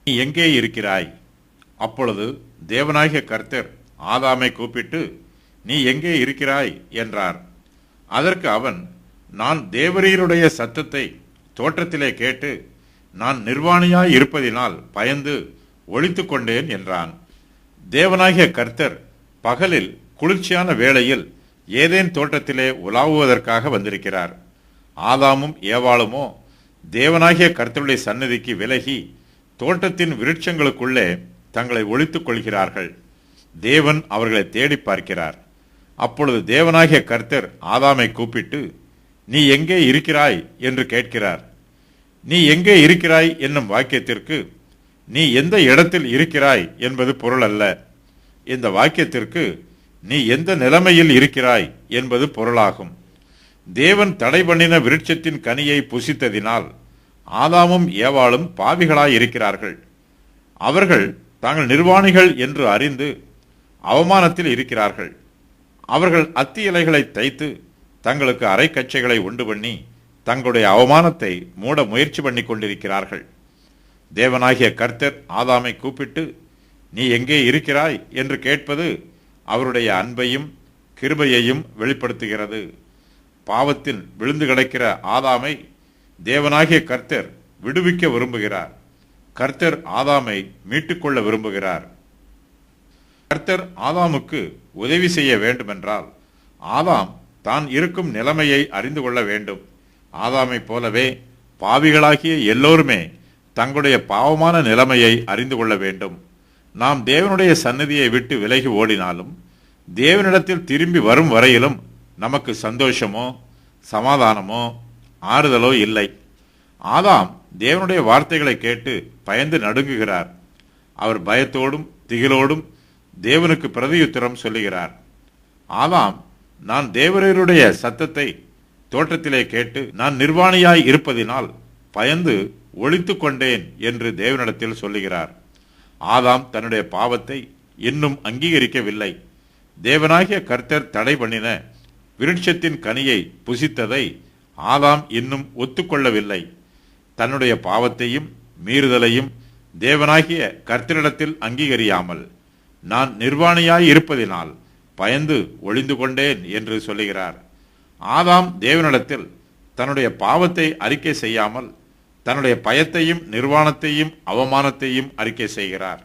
நீ எங்கே இருக்கிறாய்? அப்பொழுது தேவனாகிய கர்த்தர் ஆதாமை கூப்பிட்டு, நீ எங்கே இருக்கிறாய் என்றார். அதற்கு அவன், நான் தேவரீருடைய சத்தத்தை தோட்டத்திலே கேட்டு நான் நிர்வாணியாய் இருப்பதினால் பயந்து ஒளித்து கொண்டேன் என்றான். தேவனாகிய கர்த்தர் பகலில் குளிர்ச்சியான வேளையில் ஏதேன் தோட்டத்திலே உலாவுவதற்காக வந்திருக்கிறார். ஆதாமும் ஏவாளுமோ தேவனாகிய கர்த்தருடைய சந்நிதிக்கு விலகி தோட்டத்தின் விருட்சங்களுக்குள்ளே தங்களை ஒளித்துக் கொள்கிறார்கள். தேவன் அவர்களை தேடி பார்க்கிறார். அப்பொழுது தேவனாகிய கர்த்தர் ஆதாமை கூப்பிட்டு, நீ எங்கே இருக்கிறாய் என்று கேட்கிறார். நீ எங்கே இருக்கிறாய் என்னும் வாக்கியத்திற்கு நீ எந்த இடத்தில் இருக்கிறாய் என்பது பொருள் அல்ல. இந்த வாக்கியத்திற்கு நீ எந்த நிலைமையில் இருக்கிறாய் என்பது பொருளாகும். தேவன் தடை பண்ணின விருட்சத்தின் கனியை புசித்ததினால் ஆதாமும் ஏவாளும் பாவிகளாய் இருக்கிறார்கள். அவர்கள் தாங்கள் நிர்வாணிகள் என்று அறிந்து அவமானத்தில் இருக்கிறார்கள். அவர்கள் அத்தி இலைகளை தைத்து தங்களுக்கு அரைக்கச்சைகளை உண்டு பண்ணி தங்களுடைய அவமானத்தை மூட முயற்சி பண்ணி கொண்டிருக்கிறார்கள். தேவனாகிய கர்த்தர் ஆதாமை கூப்பிட்டு, நீ எங்கே இருக்கிறாய் என்று கேட்பது அவருடைய அன்பையும் கிருபையையும் வெளிப்படுத்துகிறது. பாவத்தில் விழுந்து கிடக்கிற ஆதாமை தேவனாகிய கர்த்தர் விடுவிக்க விரும்புகிறார். கர்த்தர் ஆதாமை மீட்டுக்கொள்ள விரும்புகிறார். கர்த்தர் ஆதாமுக்கு உதவி செய்ய வேண்டுமென்றால் ஆதாம் தான் இருக்கும் நிலைமையை அறிந்து கொள்ள வேண்டும். ஆதாமை போலவே பாவிகளாகிய எல்லோருமே தங்களுடைய பாவமான நிலைமையை அறிந்து கொள்ள வேண்டும். நாம் தேவனுடைய சந்நிதியை விட்டு விலகி ஓடினாலும் தேவனிடத்தில் திரும்பி வரும் வரையிலும் நமக்கு சந்தோஷமோ சமாதானமோ ஆறுதலோ இல்லை. ஆதாம் தேவனுடைய வார்த்தைகளை கேட்டு பயந்து நடுங்குகிறார். அவர் பயத்தோடும் திகிலோடும் தேவனுக்கு பிரதியுத்தரம் சொல்லுகிறார். ஆதாம், நான் தேவரீருடைய சத்தத்தை தோட்டத்திலே கேட்டு நான் நிர்வாணியாய் இருப்பதினால் பயந்து ஒளித்து கொண்டேன் என்று தேவனிடத்தில் சொல்லுகிறார். ஆதாம் தன்னுடைய பாவத்தை இன்னும் அங்கீகரிக்கவில்லை. தேவனாகிய கர்த்தர் தடை பண்ணின விருட்சத்தின் கனியை புசித்ததை ஆதாம் இன்னும் ஒத்துக்கொள்ளவில்லை. தன்னுடைய பாவத்தையும் மீறுதலையும் தேவனாகிய கர்த்தரிடத்தில் அங்கீகரியாமல் நான் நிர்வாணியாய் இருப்பதினால் பயந்து ஒளிந்து கொண்டேன் என்று சொல்லுகிறார். ஆதாம் தேவனிடத்தில் தன்னுடைய பாவத்தை அறிக்கை செய்யாமல் தன்னுடைய பயத்தையும் நிர்வாணத்தையும் அவமானத்தையும் அறிக்கை செய்கிறார்.